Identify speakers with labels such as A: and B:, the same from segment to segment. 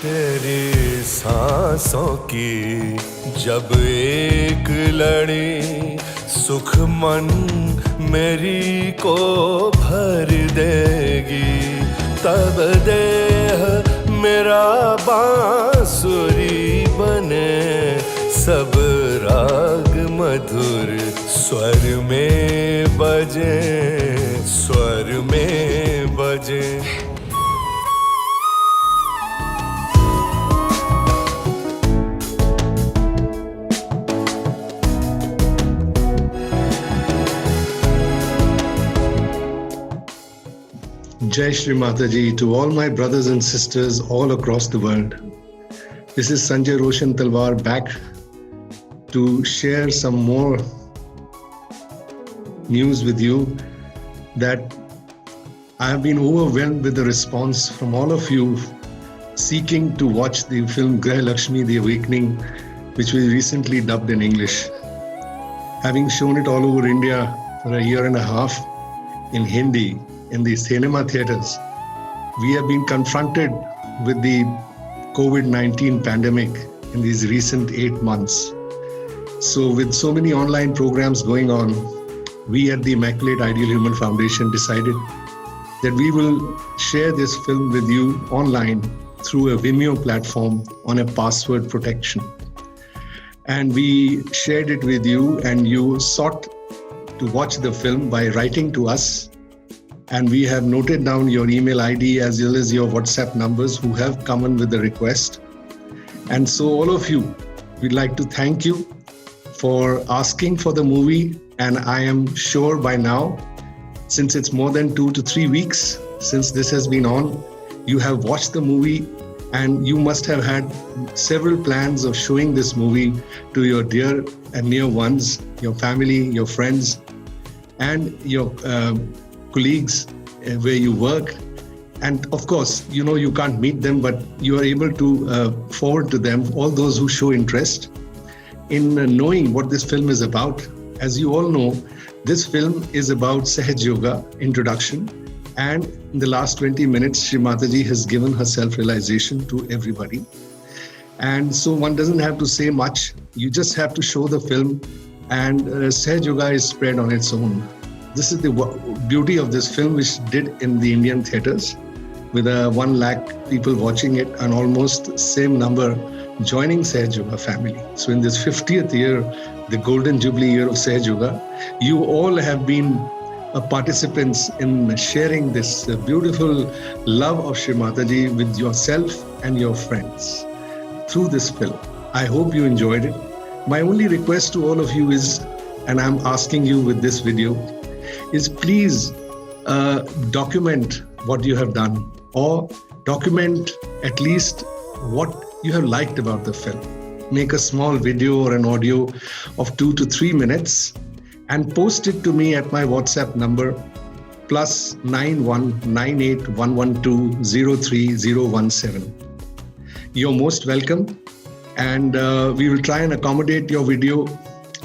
A: तेरी सांसों की जब एक लड़ी सुख मन मेरी को भर देगी, तब देह मेरा बांसुरी बने, सब राग मधुर स्वर में बजे, स्वर में बजे।
B: Jai Shri Mataji to all my brothers and sisters all across the world. This is Sanjay Roshan Talwar back to share some more news with you that I have been overwhelmed with the response from all of you seeking to watch the film Grah Lakshmi, The Awakening, which we recently dubbed in English. Having shown it all over India for a year and a half in Hindi, in the cinema theaters, we have been confronted with the COVID-19 pandemic in these recent 8 months. So with so many online programs going on, we at the Immaculate Ideal Human Foundation decided that we will share this film with you online through a Vimeo platform on a password protection. And we shared it with you, and you sought to watch the film by writing to us. And we have noted down your email ID as well as your WhatsApp numbers who have come in with the request. And so all of you, we'd like to thank you for asking for the movie. And I am sure by now, since it's more than 2 to 3 weeks since this has been on, you have watched the movie and you must have had several plans of showing this movie to your dear and near ones, your family, your friends, and your colleagues where you work. And of course, you know, you can't meet them, but you are able to forward to them all those who show interest in knowing what this film is about. As you all know, this film is about Sahaj Yoga introduction. And in the last 20 minutes, Shri Mataji has given her self-realization to everybody. And so one doesn't have to say much. You just have to show the film, and Sahaj Yoga is spread on its own. This is the beauty of this film, which did in the Indian theaters with 1 lakh people watching it and almost same number joining Sahaj Yoga family. So in this 50th year, the golden jubilee year of Sahaj Yoga, you all have been participants in sharing this beautiful love of Shri Mataji with yourself and your friends through this film. I hope you enjoyed it. My only request to all of you is, and I'm asking you with this video, is please document what you have done, or document at least what you have liked about the film. Make a small video or an audio of 2 to 3 minutes and post it to me at my WhatsApp number +91 9811203017. You're most welcome, and we will try and accommodate your video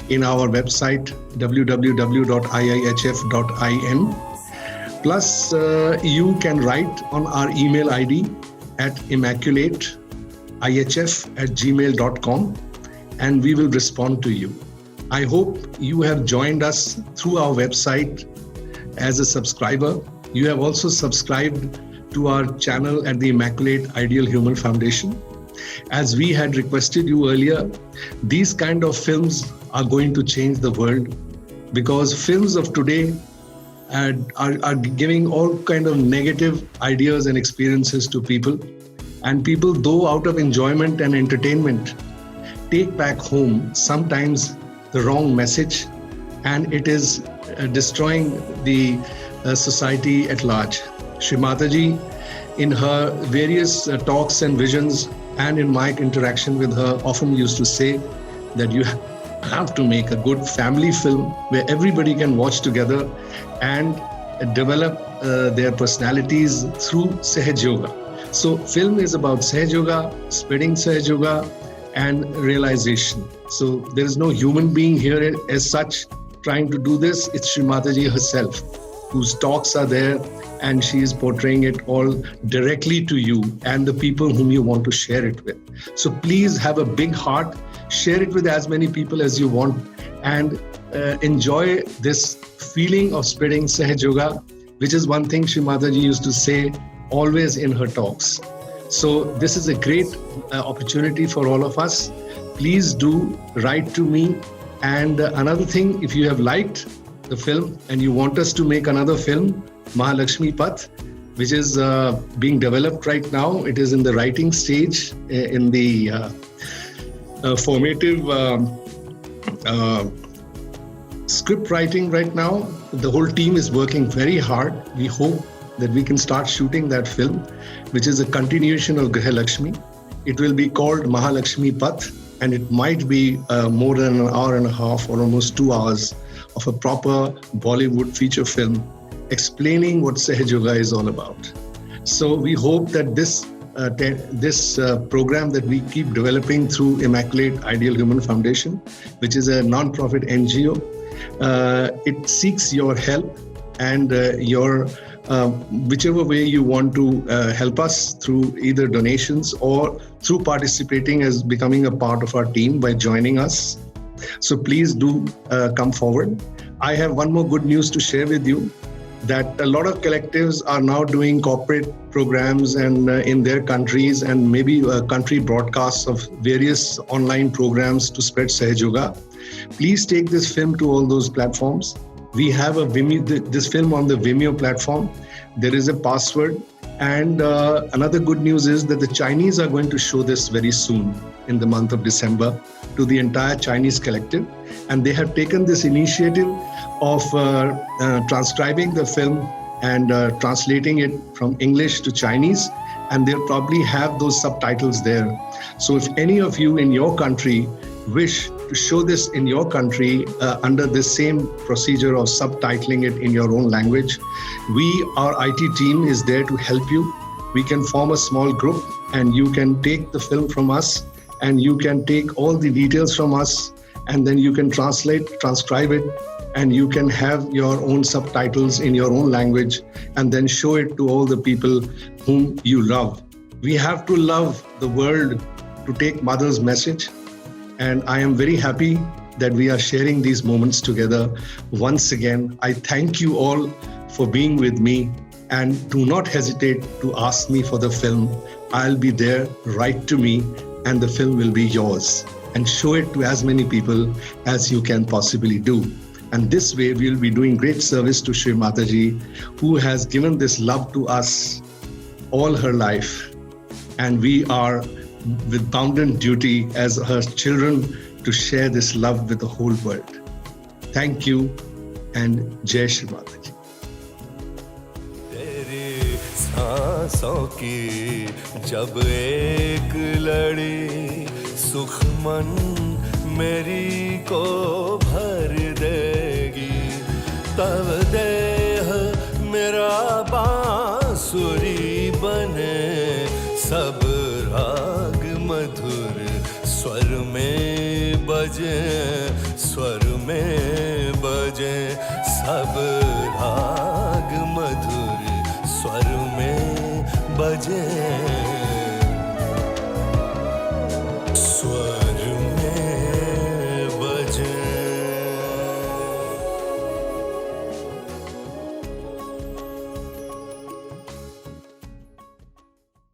B: in our website www.iihf.in. Plus, you can write on our email ID at immaculateihf@gmail.com, and we will respond to you. I hope you have joined us through our website as a subscriber. You have also subscribed to our channel at the Immaculate Ideal Human Foundation. As we had requested you earlier, these kind of films are going to change the world, because films of today are giving all kind of negative ideas and experiences to people. And people, though out of enjoyment and entertainment, take back home sometimes the wrong message, and it is destroying the society at large. Shri Mataji, in her various talks and visions, and in my interaction with her, often used to say that you have to make a good family film where everybody can watch together and develop their personalities through Sahaj Yoga. So film is about Sahaj Yoga, spreading Sahaj Yoga, and realization. So there is no human being here as such trying to do this. It's Shri Mataji herself, whose talks are there and she is portraying it all directly to you and the people whom you want to share it with. So please have a big heart, share it with as many people as you want, and enjoy this feeling of spreading Sahaj Yoga, which is one thing Shri Mataji used to say always in her talks. So this is a great opportunity for all of us. Please do write to me. And another thing, if you have liked the film and you want us to make another film, Mahalakshmi Path, which is being developed right now. It is in the writing stage, in the formative script writing right now. The whole team is working very hard. We hope that we can start shooting that film, which is a continuation of Griha Lakshmi. It will be called Mahalakshmi Path, and it might be more than an hour and a half or almost 2 hours of a proper Bollywood feature film explaining what Sahaj Yoga is all about. So we hope that this program that we keep developing through Immaculate Ideal Human Foundation, which is a non-profit NGO, it seeks your help and your whichever way you want to help us through either donations or through participating as becoming a part of our team by joining us. So please do come forward. I have one more good news to share with you, that a lot of collectives are now doing corporate programs and in their countries, and maybe country broadcasts of various online programs to spread Sahaj Yoga. Please take this film to all those platforms. We have this film on the Vimeo platform. There is a password. And another good news is that the Chinese are going to show this very soon in the month of December to the entire Chinese collective. And they have taken this initiative of transcribing the film and translating it from English to Chinese. And they'll probably have those subtitles there. So if any of you in your country wish to show this in your country under the same procedure of subtitling it in your own language, our IT team is there to help you. We can form a small group and you can take the film from us and you can take all the details from us, and then you can transcribe it, and you can have your own subtitles in your own language and then show it to all the people whom you love. We have to love the world to take Mother's message. And I am very happy that we are sharing these moments together. Once again, I thank you all for being with me, and do not hesitate to ask me for the film. I'll be there. Write to me and the film will be yours, and show it to as many people as you can possibly do. And this way we'll be doing great service to Shri Mataji, who has given this love to us all her life. And we are with bounden duty as her children to share this love with the whole world. Thank you, and Jai Shri Mataji.
A: तेरी सांसों की जब एक लड़ी सुखमन मेरी को भर देगी, तब देह मेरा बांसुरी बने, सब राग मधुर स्वर में बजे, स्वर में बजे, सब राग मधुर स्वर में बजे, स्वर